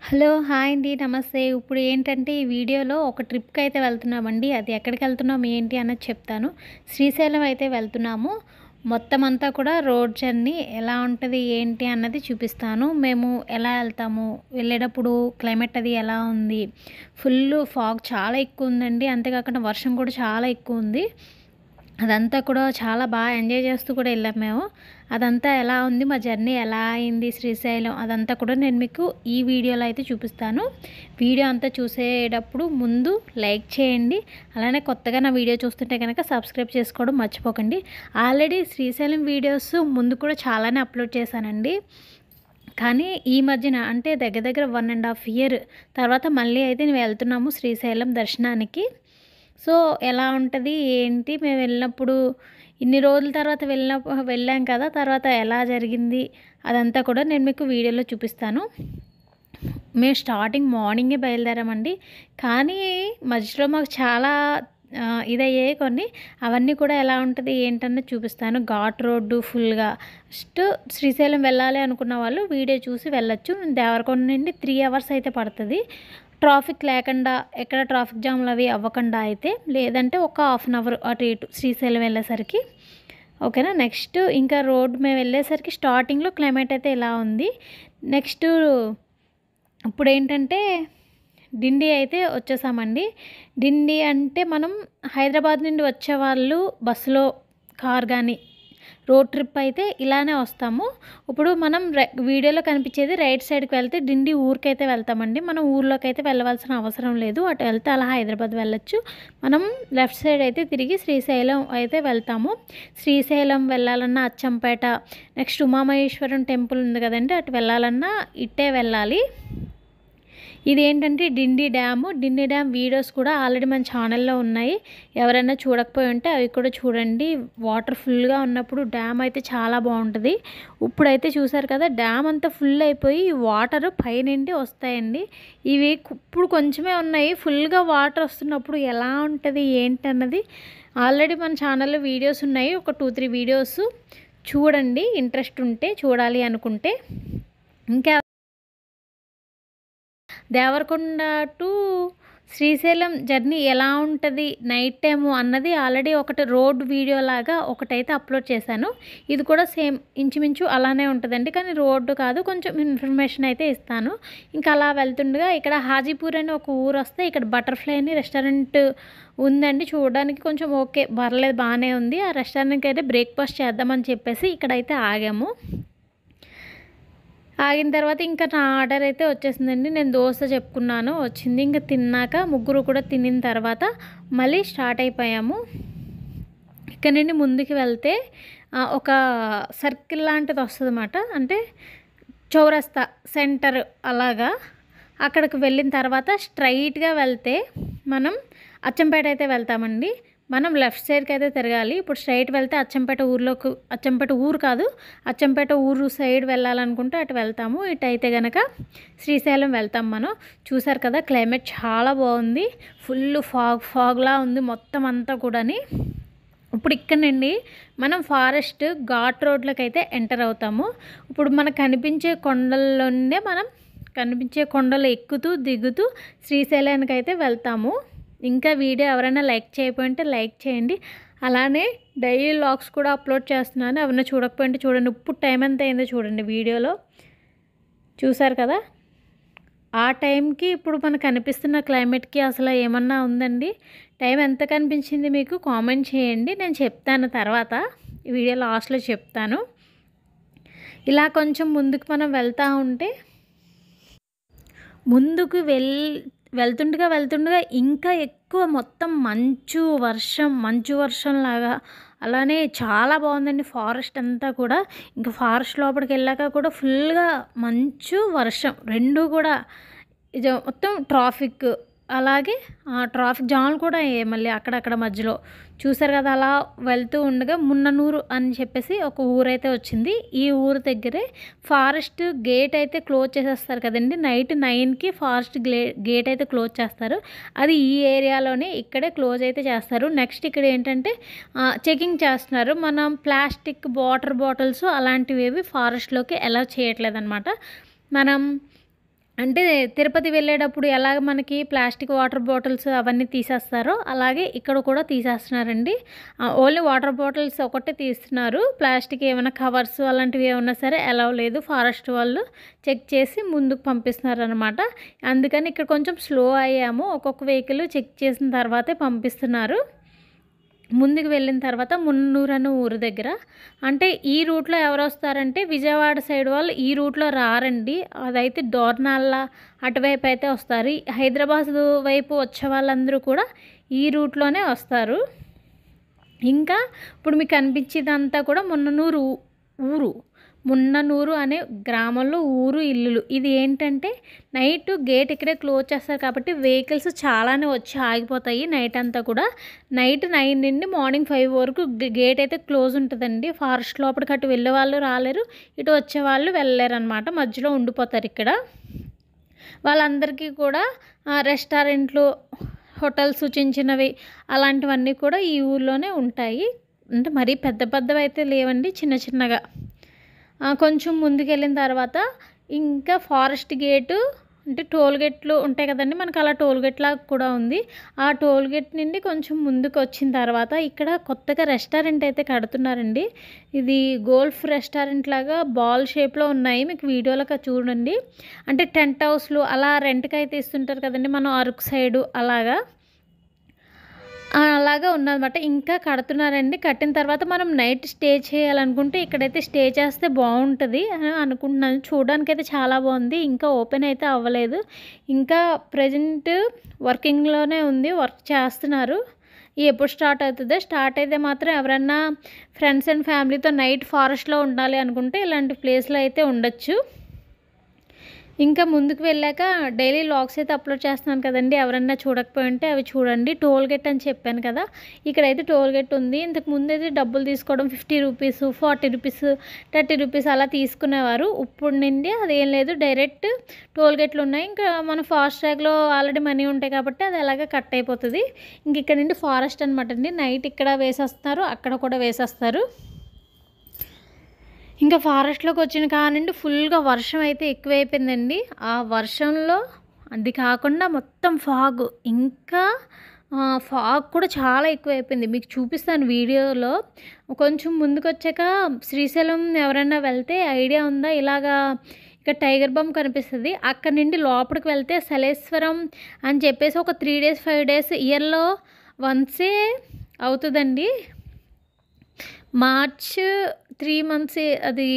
Hello! Hi అండి. నమస్తే. ఇప్పుడు ఏంటంటే ఈ వీడియోలో ఒక ట్రిప్‌కైతే వెళ్తున్నామండి. అది ఎక్కడికెళ్తున్నాం ఏంటి అన్నది చెప్తాను. శ్రీశైలం అయితే వెళ్తున్నాము. మొత్తం అంతా కూడా రోడ్ జర్నీ ఎలా ఉంటది, ఏంటి అన్నది చూపిస్తాను. మేము ఎలా ఎళ్తాము, వెళ్ళేటప్పుడు క్లైమేట్ అది ఎలా ఉంది, ఫుల్లు ఫాగ్ చాలా ఎక్కువుందండి. అంతేకాకుండా వర్షం కూడా చాలా ఎక్కువుంది. అదంతా కూడా చాలా ఎంజాయ్ చేస్తూ కూడా ఎళ్ళాము మేము. అదంతా ఎలా ఉంది, మా జర్నీ ఎలా అయింది శ్రీశైలం అదంతా కూడా నేను మీకు ఈ వీడియోలో అయితే చూపిస్తాను. వీడియో అంతా చూసేటప్పుడు ముందు లైక్ చేయండి. అలానే కొత్తగా నా వీడియో చూస్తుంటే కనుక సబ్స్క్రైబ్ చేసుకోవడం మర్చిపోకండి. ఆల్రెడీ శ్రీశైలం వీడియోస్ ముందు కూడా చాలానే అప్లోడ్ చేశానండి. కానీ ఈ మధ్యన అంటే దగ్గర దగ్గర 1.5 ఇయర్ తర్వాత మళ్ళీ అయితే మేము వెళ్తున్నాము శ్రీశైలం దర్శనానికి. సో ఎలా ఉంటది, ఏంటి, మేము వెళ్ళినప్పుడు ఇన్ని రోజుల తర్వాత వెళ్ళాం కదా! తర్వాత ఎలా జరిగింది అదంతా కూడా నేను మీకు వీడియోలో చూపిస్తాను. మేము స్టార్టింగ్ మార్నింగే బయలుదేరామండి. కానీ మధ్యలో మాకు చాలా ఇదయ్యాయి కొన్ని. అవన్నీ కూడా ఎలా ఉంటది, ఏంటన్నది చూపిస్తాను. ఘాట్ రోడ్డు ఫుల్‌గా. ఫస్ట్ శ్రీశైలం వెళ్ళాలి అనుకున్న వాళ్ళు వీడియో చూసి వెళ్ళొచ్చు. దేవరకొండ నుండి 3 అవర్స్ అయితే పడతది. ట్రాఫిక్ లేకుండా, ఎక్కడ ట్రాఫిక్ జామ్‌లు అవి అవ్వకుండా అయితే. లేదంటే ఒక హాఫ్ అన్ అవర్ అటు ఇటు శ్రీశైలం వెళ్ళేసరికి. ఓకేనా. నెక్స్ట్ ఇంకా రోడ్ మేము వెళ్ళేసరికి స్టార్టింగ్‌లో క్లైమేట్ అయితే ఇలా ఉంది. నెక్స్ట్ ఇప్పుడేంటంటే డిండి అయితే వచ్చేసామండి. డిండి అంటే మనం హైదరాబాద్ నుండి వచ్చేవాళ్ళు బస్సులో, కార్ కానీ రోడ్ ట్రిప్ అయితే ఇలానే వస్తాము. ఇప్పుడు మనం వీడియోలో కనిపించేది రైట్ సైడ్కి వెళ్తే డిండి ఊరికైతే వెళ్తామండి. మనం ఊర్లోకి అయితే వెళ్ళవలసిన అవసరం లేదు. అటు వెళ్తే అలా హైదరాబాద్ వెళ్ళొచ్చు. మనం లెఫ్ట్ సైడ్ అయితే తిరిగి శ్రీశైలం అయితే వెళ్తాము. శ్రీశైలం వెళ్ళాలన్నా అచ్చంపేట, నెక్స్ట్ ఉమామహేశ్వరం టెంపుల్ ఉంది కదండి, అటు వెళ్ళాలన్నా ఇట్టే వెళ్ళాలి. ఇదేంటంటే డిండి డ్యాము. డిండి డ్యామ్ వీడియోస్ కూడా ఆల్రెడీ మన ఛానల్లో ఉన్నాయి. ఎవరైనా చూడకపోయి ఉంటే అవి కూడా చూడండి. వాటర్ ఫుల్గా ఉన్నప్పుడు డ్యామ్ అయితే చాలా బాగుంటుంది. ఇప్పుడైతే చూసారు కదా, డ్యామ్ అంతా ఫుల్ అయిపోయి వాటర్ పైనుండి వస్తాయండి. ఇవి ఇప్పుడు కొంచెమే ఉన్నాయి. ఫుల్గా వాటర్ వస్తున్నప్పుడు ఎలా ఉంటుంది ఏంటి అన్నది ఆల్రెడీ మన ఛానల్లో వీడియోస్ ఉన్నాయి. ఒక 2-3 వీడియోస్ చూడండి, ఇంట్రెస్ట్ ఉంటే, చూడాలి అనుకుంటే. ఇంకా దేవరకొండ టు శ్రీశైలం జర్నీ ఎలా ఉంటుంది నైట్ టైము అన్నది ఆల్రెడీ ఒకటి రోడ్ వీడియో లాగా ఒకటైతే అప్లోడ్ చేశాను. ఇది కూడా సేమ్ ఇంచుమించు అలానే ఉంటుందండి. కానీ రోడ్డు కాదు, కొంచెం ఇన్ఫర్మేషన్ అయితే ఇస్తాను. ఇంకా అలా వెళ్తుండగా ఇక్కడ హాజీపూర్ అని ఒక ఊరు వస్తే ఇక్కడ బటర్ఫ్లై అని రెస్టారెంట్ ఉందండి. చూడడానికి కొంచెం ఓకే, పర్లేదు, బాగానే ఉంది. ఆ రెస్టారెంట్కి అయితే బ్రేక్ఫాస్ట్ చేద్దామని చెప్పేసి ఇక్కడైతే ఆగాము. ఆగిన తర్వాత ఇంకా నా ఆర్డర్ అయితే వచ్చేసిందండి. నేను దోశ చెప్పుకున్నాను, వచ్చింది. ఇంకా తిన్నాక ముగ్గురు కూడా తినిన తర్వాత మళ్ళీ స్టార్ట్ అయిపోయాము. ఇక్కడ నుండి ముందుకు వెళ్తే ఒక సర్కిల్ లాంటిది వస్తుంది అన్నమాట. అంటే చౌరస్తా సెంటర్ అలాగా. అక్కడికి వెళ్ళిన తర్వాత స్ట్రైట్గా వెళ్తే మనం అచ్చంపేట అయితే వెళ్తామండి. మనం లెఫ్ట్ సైడ్కి అయితే తిరగాలి. ఇప్పుడు స్ట్రైట్ వెళ్తే అచ్చంపేట ఊర్లోకి, అచ్చంపేట ఊరు కాదు, అచ్చంపేట ఊరు సైడ్ వెళ్ళాలనుకుంటే అటు వెళ్తాము. ఇటు అయితే కనుక శ్రీశైలం వెళ్తాం మనం. చూసారు కదా, క్లైమేట్ చాలా బాగుంది. ఫుల్ ఫాగ్లా ఉంది మొత్తం అంతా కూడాని. ఇప్పుడు ఇక్కడ నుండి మనం ఫారెస్ట్ ఘాట్ రోడ్లకు అయితే ఎంటర్ అవుతాము. ఇప్పుడు మనకు కనిపించే కొండల్లోనే మనం కనిపించే కొండలు ఎక్కుతూ దిగుతూ శ్రీశైలానికి అయితే వెళ్తాము. ఇంకా వీడియో ఎవరైనా లైక్ చేయకపోయింటే లైక్ చేయండి. అలానే డైలీ వ్లాగ్స్ కూడా అప్లోడ్ చేస్తున్నాను. ఎవరైనా చూడకపోయింటే చూడండి. ఇప్పుడు టైం ఎంత అయిందో చూడండి వీడియోలో. చూసారు కదా, ఆ టైంకి ఇప్పుడు మనకు కనిపిస్తున్న క్లైమేట్కి అసలు ఏమన్నా ఉందండి? టైం ఎంత కనిపించింది మీకు కామెంట్ చేయండి. నేను చెప్తాను తర్వాత, ఈ వీడియో లాస్ట్లో చెప్తాను. ఇలా కొంచెం ముందుకు మనం వెళ్తూ ఉంటే ముందుకు వెళ్తుండగా ఇంకా ఎక్కువ మొత్తం మంచు వర్షం లాగా అలానే చాలా బాగుందండి ఫారెస్ట్ అంతా కూడా. ఇంకా ఫారెస్ట్ లోపలికి వెళ్ళాక కూడా ఫుల్గా మంచు వర్షం రెండు కూడా. ఇది మొత్తం ట్రాఫిక్, అలాగే ట్రాఫిక్ జామ్లు కూడా అయ్యాయి మళ్ళీ అక్కడక్కడ మధ్యలో. చూసారు కదా, అలా వెళ్తూ ఉండగా మున్ననూరు అని చెప్పేసి ఒక ఊరైతే వచ్చింది. ఈ ఊరు దగ్గరే ఫారెస్ట్ గేట్ అయితే క్లోజ్ చేసేస్తారు కదండి. నైట్ 9కి ఫారెస్ట్ గేట్ అయితే క్లోజ్ చేస్తారు. అది ఈ ఏరియాలోనే, ఇక్కడే క్లోజ్ అయితే చేస్తారు. నెక్స్ట్ ఇక్కడ ఏంటంటే చెకింగ్ చేస్తున్నారు. మనం ప్లాస్టిక్ వాటర్ బాటిల్స్ అలాంటివి ఫారెస్ట్లోకి అలౌ చేయట్లేదు అనమాట. మనం అంటే తిరుపతి వెళ్ళేటప్పుడు ఎలాగ మనకి ప్లాస్టిక్ వాటర్ బాటిల్స్ అవన్నీ తీసేస్తారో అలాగే ఇక్కడ కూడా తీసేస్తున్నారండి. ఓన్లీ వాటర్ బాటిల్స్ ఒకటే తీస్తున్నారు. ప్లాస్టిక్ ఏమైనా కవర్స్ అలాంటివి ఏమన్నా సరే అలౌ లేదు. ఫారెస్ట్ వాళ్ళు చెక్ చేసి ముందుకు పంపిస్తున్నారనమాట. అందుకని ఇక్కడ కొంచెం స్లో అయ్యాము. ఒక్కొక్క వెహికల్ చెక్ చేసిన తర్వాతే పంపిస్తున్నారు. ముందుకు వెళ్ళిన తర్వాత మున్నూరు అనే ఊరు దగ్గర, అంటే ఈ రూట్లో ఎవరు వస్తారంటే విజయవాడ సైడ్ వాళ్ళు ఈ రూట్లో రారండి. అదైతే దోర్నాళ్ళ అటువైపు అయితే వస్తారు. హైదరాబాద్ వైపు వచ్చే వాళ్ళందరూ కూడా ఈ రూట్లోనే వస్తారు. ఇంకా ఇప్పుడు మీకు కనిపించేదంతా కూడా మున్ననూరు అనే గ్రామంలో ఊరు ఇల్లులు. ఇది ఏంటంటే నైట్ గేట్ ఇక్కడే క్లోజ్ చేస్తారు కాబట్టి వెహికల్స్ చాలానే వచ్చి ఆగిపోతాయి. నైట్ అంతా కూడా నైట్ 9 నుండి మార్నింగ్ 5 వరకు గేట్ అయితే క్లోజ్ ఉంటుందండి. ఫారెస్ట్ లోపలికి అటు వెళ్ళే వాళ్ళు రాలేరు, ఇటు వచ్చే వాళ్ళు వెళ్ళలేరు అనమాట. మధ్యలో ఉండిపోతారు ఇక్కడ. వాళ్ళందరికీ కూడా రెస్టారెంట్లు, హోటల్స్ చిన్నవి అలాంటివన్నీ కూడా ఈ ఊర్లోనే ఉంటాయి. అంటే మరీ పెద్దవి అయితే లేవండి, చిన్నగా. కొంచెం ముందుకెళ్ళిన తర్వాత ఇంకా ఫారెస్ట్ గేటు అంటే టోల్ గేట్లు ఉంటాయి కదండి, మనకు అలా టోల్ గేట్ లాగా కూడా ఉంది. ఆ టోల్ గేట్ నుండి కొంచెం ముందుకు వచ్చిన తర్వాత ఇక్కడ కొత్తగా రెస్టారెంట్ అయితే కడుతున్నారండి. ఇది గోల్ఫ్ రెస్టారెంట్ లాగా బాల్ షేప్లో ఉన్నాయి. మీకు వీడియోలో చూడండి. అంటే టెంట్ హౌస్లు అలా రెంట్కి అయితే ఇస్తుంటారు కదండి మనం అరకు సైడు అలాగా ఉన్నదన్నమాట. ఇంకా కడుతున్నారండి. కట్టిన తర్వాత మనం నైట్ స్టే చేయాలనుకుంటే ఇక్కడైతే స్టే చేస్తే బాగుంటుంది అని అనుకుంటున్నాను. చూడడానికైతే చాలా బాగుంది. ఇంకా ఓపెన్ అయితే అవ్వలేదు. ఇంకా ప్రజెంట్ వర్కింగ్లోనే ఉంది, వర్క్ చేస్తున్నారు. ఎప్పుడు స్టార్ట్ అవుతుందో. స్టార్ట్ అయితే మాత్రం ఎవరన్నా ఫ్రెండ్స్ అండ్ ఫ్యామిలీతో నైట్ ఫారెస్ట్లో ఉండాలి అనుకుంటే ఇలాంటి ప్లేస్లో అయితే ఉండొచ్చు. ఇంకా ముందుకు వెళ్ళాక డైలీ వ్లాగ్స్ అయితే అప్లోడ్ చేస్తున్నాను కదండి. ఎవరన్నా చూడకపోయి ఉంటే అవి చూడండి. టోల్ గేట్ అని చెప్పాను కదా, ఇక్కడైతే టోల్ గేట్ ఉంది. ఇంతకు ముందు అయితే డబ్బులు తీసుకోవడం 50 రూపీస్, 40 రూపీస్, 30 రూపీస్ అలా తీసుకునేవారు. ఇప్పుడు నుండి అదేం లేదు, డైరెక్ట్ టోల్ గేట్లు ఉన్నాయి. ఇంకా మన ఫాస్ట్ ట్రాక్లో ఆల్రెడీ మనీ ఉంటాయి కాబట్టి అది అలాగే కట్ అయిపోతుంది. ఇంక ఇక్కడ నుండి ఫారెస్ట్ అనమాట అండి. నైట్ ఇక్కడ వేసేస్తున్నారు, అక్కడ కూడా వేసేస్తారు. ఇంకా ఫారెస్ట్లోకి వచ్చిన కానుండి ఫుల్గా వర్షం అయితే ఎక్కువైపోయిందండి. ఆ వర్షంలో అది కాకుండా మొత్తం ఫాగ్, ఇంకా ఫాగ్ కూడా చాలా ఎక్కువైపోయింది. మీకు చూపిస్తాను వీడియోలో. కొంచెం ముందుకు వచ్చాక శ్రీశైలం ఎవరైనా వెళ్తే ఐడియా ఉందా, ఇలాగా ఇక్కడ టైగర్ బామ్ కనిపిస్తుంది. అక్కడ నుండి లోపలికి వెళ్తే సలేశ్వరం అని చెప్పేసి ఒక 3 days 5 days ఇయర్లో వన్సే అవుతుందండి. మార్చ్ 3 months, అది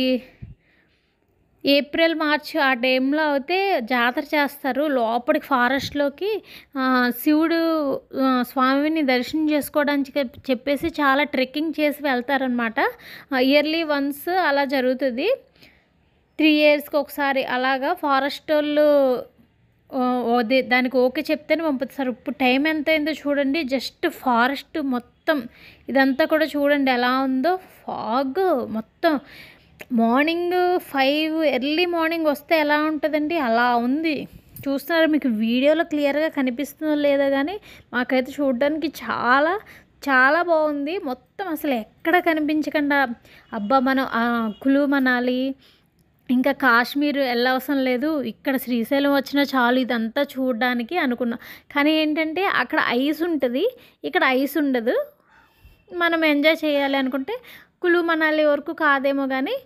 ఏప్రిల్ మార్చ్ ఆ టైంలో అయితే జాతర చేస్తారు. లోపలికి ఫారెస్ట్లోకి శివుడు స్వామిని దర్శనం చేసుకోవడానికి చెప్పేసి చాలా ట్రెక్కింగ్ చేసి వెళ్తారనమాట. ఇయర్లీ వన్స్ అలా జరుగుతుంది. 3 yearsకి ఒకసారి అలాగా ఫారెస్ట్ వాళ్ళు దానికి ఓకే చెప్తేనే పంపిస్తారు. ఇప్పుడు టైం ఎంత అయిందో చూడండి. జస్ట్ ఫారెస్ట్ మొత్తం ఇదంతా కూడా చూడండి ఎలా ఉందో. ఫాగ్ మొత్తం మార్నింగ్ 5 ఎర్లీ మార్నింగ్ వస్తే ఎలా ఉంటుందండి అలా ఉంది. చూస్తున్నారు, మీకు వీడియోలో క్లియర్గా కనిపిస్తుందో లేదో కానీ మాకైతే చూడడానికి చాలా చాలా బాగుంది. మొత్తం అసలు ఎక్కడ కనిపించకుండా అబ్బా మనం కులు మనాలి ఇంకా కాశ్మీర్ వెళ్ళవసరం లేదు, ఇక్కడ శ్రీశైలం వచ్చినా చాలు ఇదంతా చూడడానికి అనుకున్నా. కానీ ఏంటంటే అక్కడ ఐస్ ఉంటుంది, ఇక్కడ ఐస్ ఉండదు. మనం ఎంజాయ్ చేయాలి అనుకుంటే కులు మనాలి వరకు కాదేమో కానీ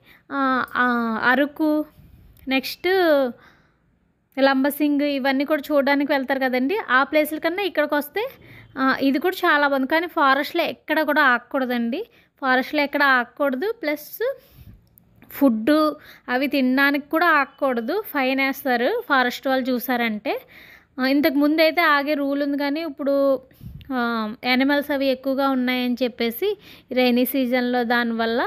అరకు, నెక్స్ట్ లంబసింగ్ ఇవన్నీ కూడా చూడడానికి వెళ్తారు కదండి. ఆ ప్లేస్ల కన్నా ఇక్కడికి వస్తే ఇది కూడా చాలా బాగుంది. కానీ ఫారెస్ట్లో ఎక్కడ కూడా ఆగకూడదండి. ఫారెస్ట్లో ఎక్కడ ఆగకూడదు. ప్లస్ ఫుడ్డు అవి తినడానికి కూడా ఆగకూడదు, ఫైన్ వేస్తారు ఫారెస్ట్ వాళ్ళు చూసారంటే. ఇంతకు ముందు అయితే ఆగే రూల్ ఉంది కానీ ఇప్పుడు యానిమల్స్ అవి ఎక్కువగా ఉన్నాయని చెప్పేసి రైనీ సీజన్లో, దానివల్ల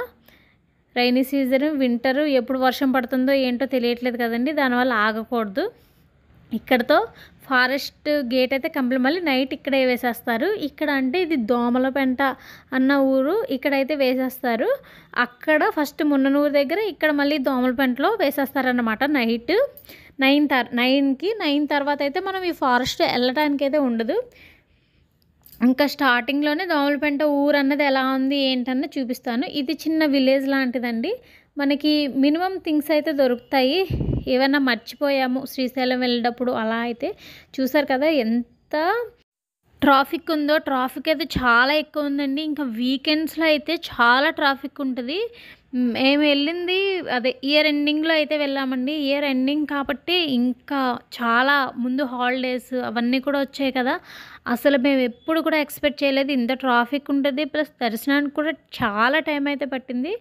రైనీ సీజన్ వింటరు ఎప్పుడు వర్షం పడుతుందో ఏంటో తెలియట్లేదు కదండి, దానివల్ల ఆగకూడదు. ఇక్కడతో ఫారెస్ట్ గేట్ అయితే కంప్లీట్. మళ్ళీ నైట్ ఇక్కడే వేసేస్తారు. ఇక్కడ అంటే ఇది దోమలపెంట అన్న ఊరు, ఇక్కడైతే వేసేస్తారు. అక్కడ ఫస్ట్ మున్ననూరు దగ్గర, ఇక్కడ మళ్ళీ దోమలపెంటలో వేసేస్తారన్నమాట. నైట్ 9 తర్వాత అయితే మనం ఈ ఫారెస్ట్ వెళ్ళడానికైతే ఉండదు. ఇంకా స్టార్టింగ్లోనే దోమలపెంట ఊరు అన్నది ఎలా ఉంది ఏంటన్నది చూపిస్తాను. ఇది చిన్న విలేజ్ లాంటిదండి. మనకి మినిమం థింగ్స్ అయితే దొరుకుతాయి. ఏమన్నా మర్చిపోయాము శ్రీశైలం వెళ్ళేటప్పుడు అలా అయితే చూసారు కదా ఎంత ట్రాఫిక్ ఉందో. ట్రాఫిక్ అయితే చాలా ఎక్కువ ఉందండి. ఇంకా వీకెండ్స్లో అయితే చాలా ట్రాఫిక్ ఉంటుంది. మేము వెళ్ళింది అదే ఇయర్ ఎండింగ్లో అయితే వెళ్ళామండి. ఇయర్ ఎండింగ్ కాబట్టి ఇంకా చాలా ముందు హాలిడేస్ అవన్నీ కూడా వచ్చాయి కదా. అసలు మేము ఎప్పుడు కూడా ఎక్స్పెక్ట్ చేయలేదు ఇంత ట్రాఫిక్ ఉంటుంది. ప్లస్ దర్శనానికి కూడా చాలా టైం అయితే పట్టింది.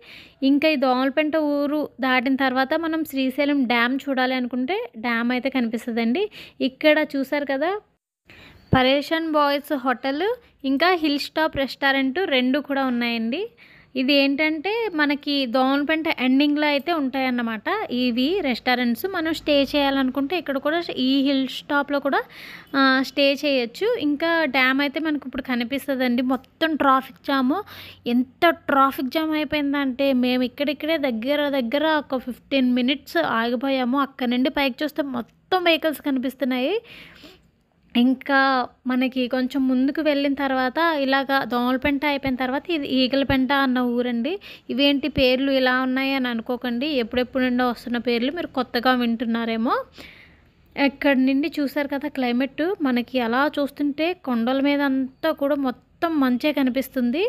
ఇంకా ఈ దోమలపెంట ఊరు దాటిన తర్వాత మనం శ్రీశైలం డ్యామ్ చూడాలి అనుకుంటే డ్యామ్ అయితే కనిపిస్తుందండి. ఇక్కడ చూసారు కదా పరేషన్ బాయ్స్ హోటల్ ఇంకా హిల్ స్టాప్ రెస్టారెంట్ 2 కూడా ఉన్నాయండి. ఇది ఏంటంటే మనకి దోమలపెంట ఎండింగ్లో అయితే ఉంటాయన్నమాట ఇవి రెస్టారెంట్స్. మనం స్టే చేయాలనుకుంటే ఇక్కడ కూడా ఈ హిల్ స్టాప్లో కూడా స్టే చేయొచ్చు. ఇంకా డ్యామ్ అయితే మనకు ఇప్పుడు కనిపిస్తుందండి. మొత్తం ట్రాఫిక్ జాము. ఎంత ట్రాఫిక్ జామ్ అయిపోయిందంటే మేము ఇక్కడిక్కడే దగ్గర ఒక 15 మినిట్స్ ఆగిపోయాము. అక్కడ నుండి పైకి చూస్తే మొత్తం వెహికల్స్ కనిపిస్తున్నాయి. ఇంకా మనకి కొంచెం ముందుకు వెళ్ళిన తర్వాత ఇలాగ దోమలపెంట అయిపోయిన తర్వాత ఇది ఈగలపెంట అన్న ఊరండి. ఇవేంటి పేర్లు ఇలా ఉన్నాయి అని అనుకోకండి. ఎప్పుడెప్పుడు నుండో వస్తున్న పేర్లు, మీరు కొత్తగా వింటున్నారేమో. ఇక్కడ నుండి చూసారు కదా క్లైమేట్ మనకి అలా చూస్తుంటే కొండల మీద అంతా కూడా మొత్తం మంచే కనిపిస్తుంది.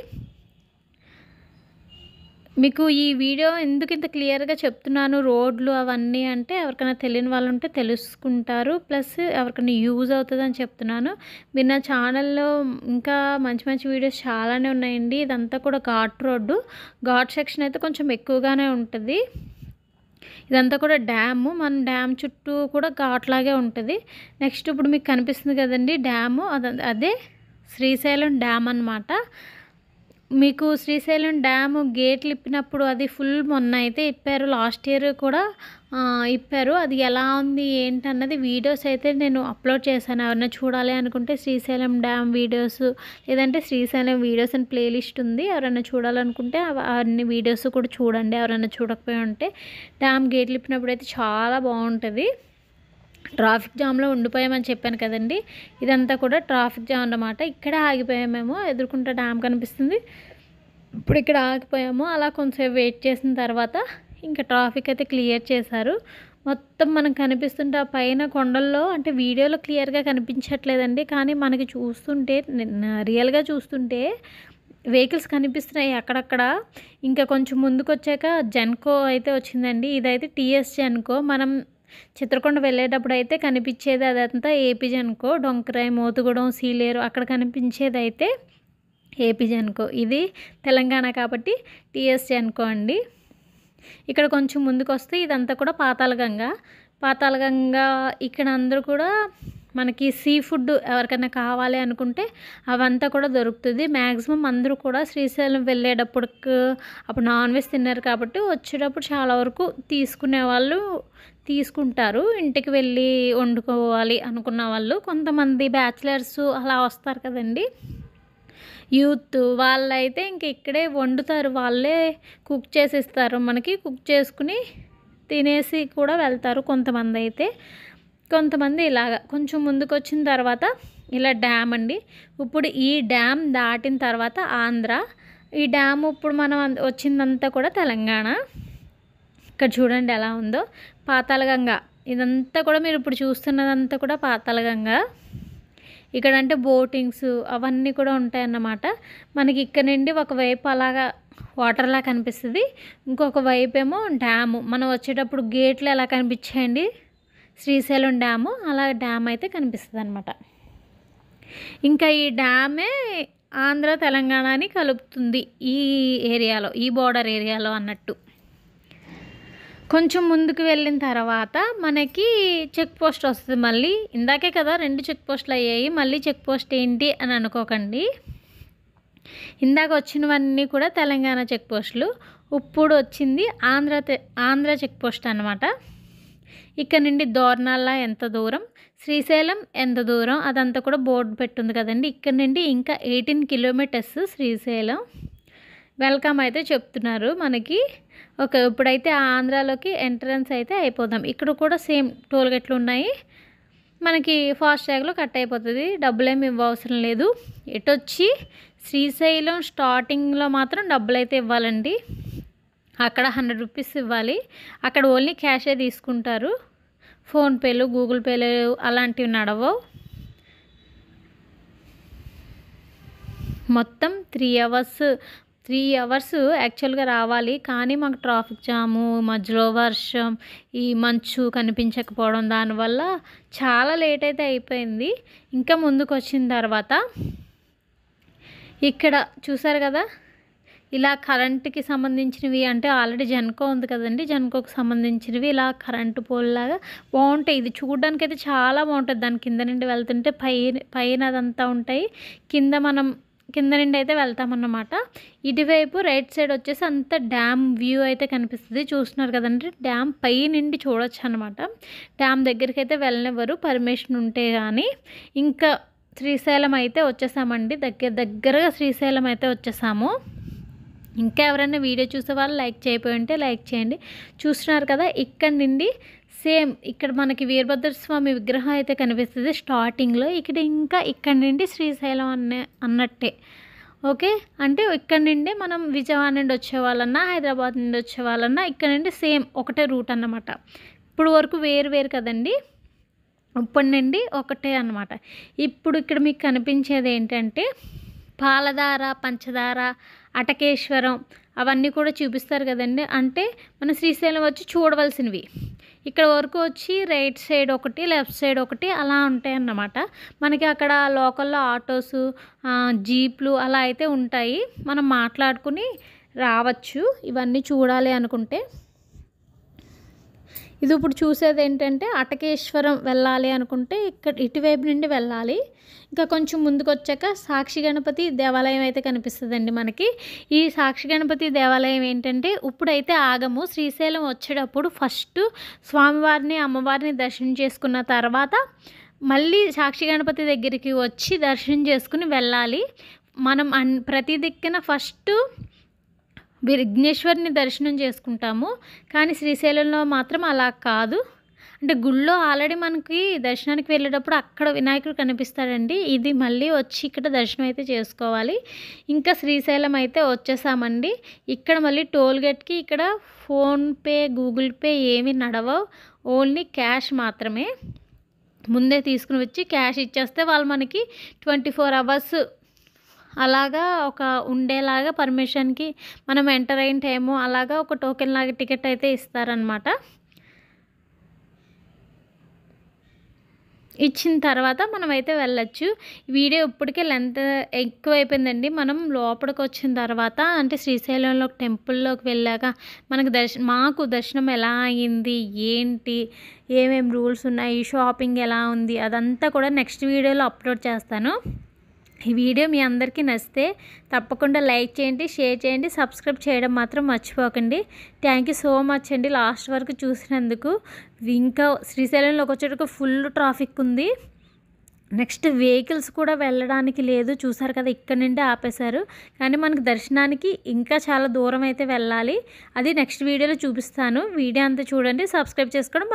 మీకు ఈ వీడియో ఎందుకు ఇంత క్లియర్గా చెప్తున్నాను రోడ్లు అవన్నీ అంటే ఎవరికైనా తెలియని వాళ్ళు ఉంటే తెలుసుకుంటారు. ప్లస్ ఎవరికైనా యూజ్ అవుతుందని చెప్తున్నాను. మీరు నా ఛానల్లో ఇంకా మంచి మంచి వీడియోస్ చాలానే ఉన్నాయండి. ఇదంతా కూడా ఘాట్ రోడ్డు. ఘాట్ సెక్షన్ అయితే కొంచెం ఎక్కువగానే ఉంటుంది. ఇదంతా కూడా డ్యాము. మన డ్యామ్ చుట్టూ కూడా ఘాట్లాగే ఉంటుంది. నెక్స్ట్ ఇప్పుడు మీకు కనిపిస్తుంది కదండి డ్యాము, అదే శ్రీశైలం డ్యామ్ అన్నమాట. మీకు శ్రీశైలం డ్యాము గేట్లు ఇప్పినప్పుడు అది ఫుల్ మొన్న అయితే ఇప్పారు. లాస్ట్ ఇయర్ కూడా ఇప్పారు. అది ఎలా ఉంది ఏంటన్నది వీడియోస్ అయితే నేను అప్లోడ్ చేశాను. ఎవరైనా చూడాలి అనుకుంటే శ్రీశైలం డ్యామ్ వీడియోస్ లేదంటే శ్రీశైలం వీడియోస్ అని ప్లేలిస్ట్ ఉంది. ఎవరైనా చూడాలనుకుంటే అన్ని వీడియోస్ కూడా చూడండి. ఎవరైనా చూడకపోయి ఉంటే డ్యామ్ గేట్లు ఇప్పినప్పుడు అయితే చాలా బాగుంటుంది. ట్రాఫిక్ జామ్లో ఉండిపోయామని చెప్పాను కదండి. ఇదంతా కూడా ట్రాఫిక్ జామ్ అన్నమాట. ఇక్కడే ఆగిపోయాము. మేము ఎదుర్కొంటే డ్యామ్ కనిపిస్తుంది. ఇప్పుడు ఇక్కడ ఆగిపోయాము. అలా కొంచెంసేపు వెయిట్ చేసిన తర్వాత ఇంకా ట్రాఫిక్ అయితే క్లియర్ చేశారు. మొత్తం మనకు కనిపిస్తుంటే ఆ పైన కొండల్లో అంటే వీడియోలో క్లియర్గా కనిపించట్లేదండి. కానీ మనకి చూస్తుంటే రియల్గా చూస్తుంటే వెహికల్స్ కనిపిస్తున్నాయి అక్కడక్కడ. ఇంకా కొంచెం ముందుకు వచ్చాక జెన్కో అయితే వచ్చిందండి. ఇదైతే టీఎస్ జెన్కో. మనం చిత్రకొండ వెళ్ళేటప్పుడు అయితే కనిపించేది అదంతా ఏపీ జెన్కో. డొంకరాయి, మోతుగూడెం, సీలేరు అక్కడ కనిపించేది అయితే ఏపీ జెన్కో. ఇది తెలంగాణ కాబట్టి టీఎస్ జెన్కో అండి. ఇక్కడ కొంచెం ముందుకు వస్తే ఇదంతా కూడా పాతాళగంగ. ఇక్కడ అందరూ కూడా మనకి సీ ఫుడ్ ఎవరికైనా కావాలి అనుకుంటే అవంతా కూడా దొరుకుతుంది. మ్యాక్సిమం అందరూ కూడా శ్రీశైలం వెళ్ళేటప్పుడు అప్పుడు నాన్ వెజ్ తిన్నారు కాబట్టి వచ్చేటప్పుడు చాలా వరకు తీసుకునే వాళ్ళు తీసుకుంటారు. ఇంటికి వెళ్ళి వండుకోవాలి అనుకున్న వాళ్ళు కొంతమంది బ్యాచిలర్స్ అలా వస్తారు కదండి యూత్, వాళ్ళైతే ఇంక ఇక్కడే వండుతారు. వాళ్ళే కుక్ చేసి ఇస్తారు మనకి. కుక్ చేసుకుని తినేసి కూడా వెళ్తారు కొంతమంది అయితే. కొంతమంది ఇలాగా కొంచెం ముందుకు వచ్చిన తర్వాత ఇలా డ్యామ్ అండి. ఇప్పుడు ఈ డ్యామ్ దాటిన తర్వాత ఆంధ్ర. ఈ డ్యామ్ ఇప్పుడు మనం వచ్చిందంతా కూడా తెలంగాణ. ఇక్కడ చూడండి ఎలా ఉందో పాతాళగంగ. ఇదంతా కూడా మీరు ఇప్పుడు చూస్తున్నదంతా కూడా పాతాళగంగ. ఇక్కడ అంటే బోటింగ్స్ అవన్నీ కూడా ఉంటాయన్నమాట. మనకి ఇక్కడ నుండి ఒకవైపు అలాగా వాటర్లా కనిపిస్తుంది, ఇంకొక వైపు ఏమో డ్యాము. మనం వచ్చేటప్పుడు గేట్లు ఎలా కనిపించాయండి శ్రీశైలం డ్యాము, అలా డ్యామ్ అయితే కనిపిస్తుంది అనమాట. ఇంకా ఈ డ్యామే ఆంధ్ర తెలంగాణని కలుపుతుంది ఈ ఏరియాలో, ఈ బోర్డర్ ఏరియాలో అన్నట్టు. కొంచెం ముందుకు వెళ్ళిన తర్వాత మనకి చెక్ పోస్ట్ వస్తుంది. మళ్ళీ ఇందాకే కదా 2 చెక్ పోస్టులు అయ్యాయి, మళ్ళీ చెక్ పోస్ట్ ఏంటి అని అనుకోకండి. ఇందాక వచ్చినవన్నీ కూడా తెలంగాణ చెక్ పోస్టులు, ఇప్పుడు వచ్చింది ఆంధ్ర చెక్ పోస్ట్ అనమాట. ఇక్కడ నుండి దోర్నాల ఎంత దూరం, శ్రీశైలం ఎంత దూరం అదంతా కూడా బోర్డు పెట్టుంది కదండి. ఇక్కడ నుండి ఇంకా 18 కిలోమీటర్స్ శ్రీశైలం. వెల్కమ్ అయితే చెప్తున్నారు మనకి. ఓకే, ఇప్పుడైతే ఆంధ్రాలోకి ఎంట్రన్స్ అయితే అయిపోదాం. ఇక్కడ కూడా సేమ్ టోల్ గేట్లు ఉన్నాయి. మనకి ఫాస్ట్ ట్యాగ్లో కట్ అయిపోతుంది, డబ్బులేమి ఇవ్వవసరం లేదు. ఎటొచ్చి శ్రీశైలం స్టార్టింగ్లో మాత్రం డబ్బులు అయితే ఇవ్వాలండి. అక్కడ 100 రూపీస్ ఇవ్వాలి. అక్కడ ఓన్లీ క్యాషే తీసుకుంటారు. ఫోన్‌పేలు, గూగుల్ పేలు అలాంటివి నడవవు. మొత్తం 3 అవర్స్ యాక్చువల్గా రావాలి. కానీ మాకు ట్రాఫిక్ జాము, మధ్యలో వర్షం, ఈ మంచు కనిపించకపోవడం, దానివల్ల చాలా లేట్ అయితే అయిపోయింది. ఇంకా ముందుకు వచ్చిన తర్వాత ఇక్కడ చూసారు కదా, ఇలా కరెంటుకి సంబంధించినవి, అంటే ఆల్రెడీ జెన్కో ఉంది కదండి, జెన్కోకి సంబంధించినవి ఇలా కరెంటు పోల్ లాగా బాగుంటాయి. ఇది చూడడానికైతే చాలా బాగుంటుంది. దాని కింద నుండి వెళ్తుంటే పైన అదంతా ఉంటాయి, కింద నుండి అయితే వెళ్తామన్నమాట. ఇటువైపు రైట్ సైడ్ వచ్చేసి అంత డ్యామ్ వ్యూ అయితే కనిపిస్తుంది. చూస్తున్నారు కదండి, డ్యామ్ పై నుండి చూడొచ్చు అనమాట. డ్యామ్ దగ్గరికి అయితే వెళ్ళనివ్వరు పర్మిషన్ ఉంటే కానీ. ఇంకా శ్రీశైలం అయితే వచ్చేసామండి, దగ్గరగా శ్రీశైలం అయితే వచ్చేసాము. ఇంకా ఎవరైనా వీడియో చూసే వాళ్ళు లైక్ చేయకపోయి ఉంటే లైక్ చేయండి. చూస్తున్నారు కదా, ఇక్కడ నుండి సేమ్ ఇక్కడ మనకి వీరభద్ర స్వామి విగ్రహం అయితే కనిపిస్తుంది స్టార్టింగ్లో. ఇక్కడ నుండి శ్రీశైలం అన్నట్టే. ఓకే, అంటే ఇక్కడ నుండి మనం విజయవాడ నుండి వచ్చే వాళ్ళన్నా, హైదరాబాద్ నుండి వచ్చే వాళ్ళన్నా ఇక్కడ నుండి సేమ్ ఒకటే రూట్ అన్నమాట. ఇప్పుడు వరకు వేరు కదండి, ఇప్పటి నుండి ఒకటే అన్నమాట. ఇప్పుడు ఇక్కడ మీకు కనిపించేది ఏంటంటే పాలధార, పంచదార, అటకేశ్వరం అవన్నీ కూడా చూపిస్తారు కదండి. అంటే మన శ్రీశైలం వచ్చి చూడవలసినవి. ఇక్కడ వరకు వచ్చి రైట్ సైడ్ ఒకటి, లెఫ్ట్ సైడ్ ఒకటి అలా ఉంటాయి అన్నమాట. మనకి అక్కడ లోకల్లో ఆటోసు, జీప్లు అలా అయితే ఉంటాయి. మనం మాట్లాడుకుని రావచ్చు ఇవన్నీ చూడాలి అనుకుంటే. ఇది ఇప్పుడు చూసేది ఏంటంటే అటకేశ్వరం వెళ్ళాలి అనుకుంటే ఇటువైపు నుండి వెళ్ళాలి. ఇంకా కొంచెం ముందుకు వచ్చాక సాక్షి గణపతి దేవాలయం అయితే కనిపిస్తుందండి మనకి. ఈ సాక్షి గణపతి దేవాలయం ఏంటంటే ఇప్పుడైతే ఆగము. శ్రీశైలం వచ్చేటప్పుడు ఫస్ట్ స్వామివారిని, అమ్మవారిని దర్శనం చేసుకున్న తర్వాత మళ్ళీ సాక్షి గణపతి దగ్గరికి వచ్చి దర్శనం చేసుకుని వెళ్ళాలి. మనం ప్రతి దిక్కున ఫస్ట్ విఘ్నేశ్వరిని దర్శనం చేసుకుంటాము. కానీ శ్రీశైలంలో మాత్రం అలా కాదు. అంటే గుళ్ళో ఆల్రెడీ మనకి దర్శనానికి వెళ్ళేటప్పుడు అక్కడ వినాయకుడు కనిపిస్తాడండి. ఇది మళ్ళీ వచ్చి ఇక్కడ దర్శనం అయితే చేసుకోవాలి. ఇంకా శ్రీశైలం అయితే వచ్చేసామండి. ఇక్కడ మళ్ళీ టోల్గేట్కి ఇక్కడ ఫోన్పే, గూగుల్ పే ఏమీ నడవవు, ఓన్లీ క్యాష్ మాత్రమే. ముందే తీసుకుని వచ్చి క్యాష్ ఇచ్చేస్తే వాళ్ళు మనకి 24 అవర్స్ అలాగా ఒక ఉండేలాగా పర్మిషన్కి మనం ఎంటర్ అయిన టైము అలాగా ఒక టోకెన్ లాగా టికెట్ అయితే ఇస్తారనమాట. ఇచ్చిన తర్వాత మనమైతే వెళ్ళొచ్చు. వీడియో ఇప్పటికే లెంత్ ఎక్కువైపోయిందండి. మనం లోపలికి వచ్చిన తర్వాత అంటే శ్రీశైలంలో టెంపుల్లోకి వెళ్ళాక మాకు దర్శనం ఎలా అయ్యింది, ఏంటి, ఏమేమి రూల్స్ ఉన్నాయి, షాపింగ్ ఎలా ఉంది, అదంతా కూడా నెక్స్ట్ వీడియోలో అప్లోడ్ చేస్తాను. ఈ వీడియో మీ అందరికీ నచ్చితే తప్పకుండా లైక్ చేయండి, షేర్ చేయండి, సబ్స్క్రైబ్ చేయడం మాత్రం మర్చిపోకండి. థ్యాంక్ యూ సో మచ్ అండి లాస్ట్ వరకు చూసినందుకు. ఇంకా శ్రీశైలంలోకి వచ్చేటప్పుడు ఫుల్ ట్రాఫిక్ ఉంది. నెక్స్ట్ వెహికల్స్ కూడా వెళ్ళడానికి లేదు. చూసారు కదా, ఇక్కడ నుండి ఆపేశారు. కానీ మనకు దర్శనానికి ఇంకా చాలా దూరం అయితే వెళ్ళాలి. అది నెక్స్ట్ వీడియోలో చూపిస్తాను. వీడియో అంతా చూడండి, సబ్స్క్రైబ్ చేసుకోవడం